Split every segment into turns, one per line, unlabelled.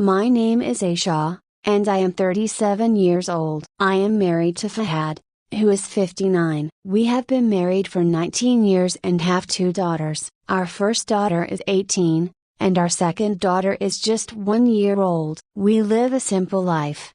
My name is Aisha, and I am 37 years old. I am married to Fahad, who is 59. We have been married for 19 years and have two daughters. Our first daughter is 18, and our second daughter is just 1 year old. We live a simple life.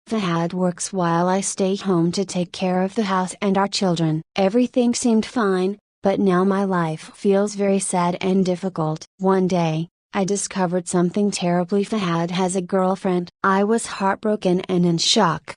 Fahad works while I stay home to take care of the house and our children. Everything seemed fine, but now my life feels very sad and difficult. One day, I discovered something terribly. Fahad has a girlfriend. I was heartbroken and in shock.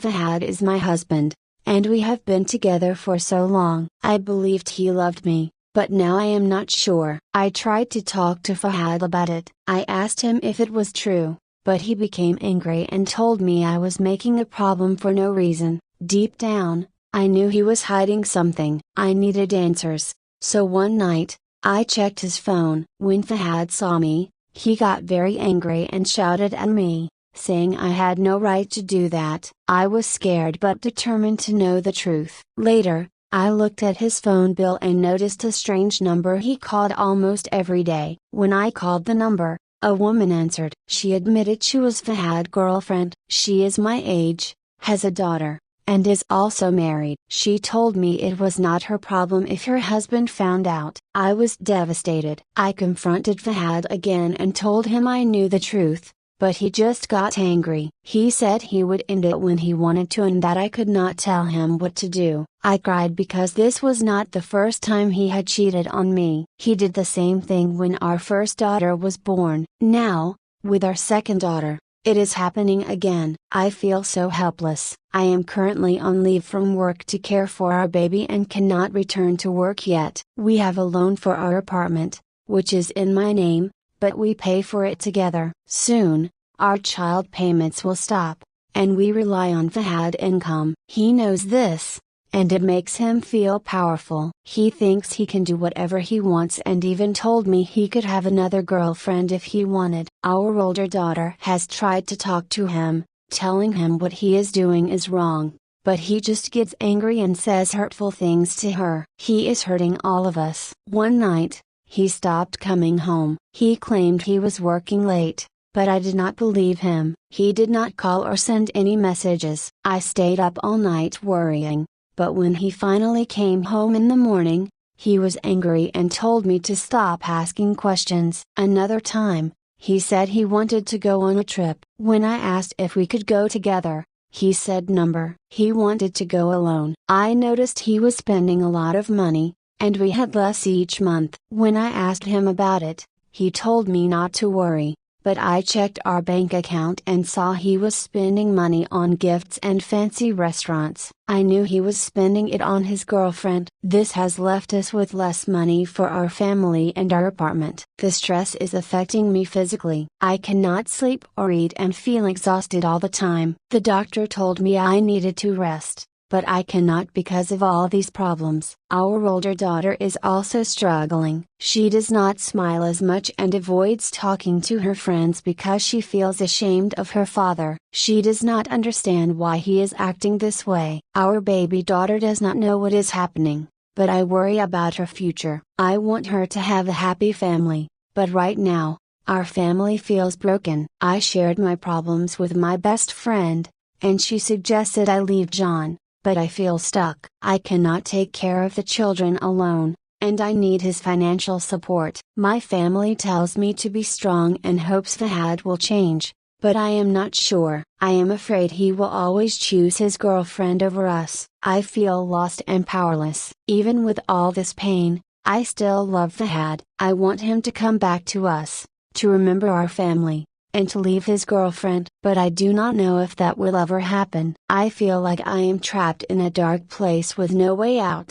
Fahad is my husband, and we have been together for so long. I believed he loved me, but now I am not sure. I tried to talk to Fahad about it. I asked him if it was true, but he became angry and told me I was making a problem for no reason. Deep down, I knew he was hiding something. I needed answers, so one night, I checked his phone. When Fahad saw me, he got very angry and shouted at me, saying I had no right to do that. I was scared but determined to know the truth. Later, I looked at his phone bill and noticed a strange number he called almost every day. When I called the number, a woman answered. She admitted she was Fahad's girlfriend. She is my age, has a daughter, and is also married. She told me it was not her problem if her husband found out. I was devastated. I confronted Fahad again and told him I knew the truth, but he just got angry. He said he would end it when he wanted to and that I could not tell him what to do. I cried because this was not the first time he had cheated on me. He did the same thing when our first daughter was born. Now, with our second daughter, it is happening again. I feel so helpless. I am currently on leave from work to care for our baby and cannot return to work yet. We have a loan for our apartment, which is in my name, but we pay for it together. Soon, our child payments will stop, and we rely on Fahad income. He knows this, and it makes him feel powerful. He thinks he can do whatever he wants and even told me he could have another girlfriend if he wanted. Our older daughter has tried to talk to him, telling him what he is doing is wrong, but he just gets angry and says hurtful things to her. He is hurting all of us. One night, he stopped coming home. He claimed he was working late, but I did not believe him. He did not call or send any messages. I stayed up all night worrying. But when he finally came home in the morning, he was angry and told me to stop asking questions. Another time, he said he wanted to go on a trip. When I asked if we could go together, he said number. He wanted to go alone. I noticed he was spending a lot of money, and we had less each month. When I asked him about it, he told me not to worry. But I checked our bank account and saw he was spending money on gifts and fancy restaurants. I knew he was spending it on his girlfriend. This has left us with less money for our family and our apartment. The stress is affecting me physically. I cannot sleep or eat and feel exhausted all the time. The doctor told me I needed to rest, but I cannot because of all these problems. Our older daughter is also struggling. She does not smile as much and avoids talking to her friends because she feels ashamed of her father. She does not understand why he is acting this way. Our baby daughter does not know what is happening, but I worry about her future. I want her to have a happy family, but right now, our family feels broken. I shared my problems with my best friend, and she suggested I leave John. But I feel stuck. I cannot take care of the children alone, and I need his financial support. My family tells me to be strong and hopes Fahad will change, but I am not sure. I am afraid he will always choose his girlfriend over us. I feel lost and powerless. Even with all this pain, I still love Fahad. I want him to come back to us, to remember our family, and to leave his girlfriend. But I do not know if that will ever happen. I feel like I am trapped in a dark place with no way out.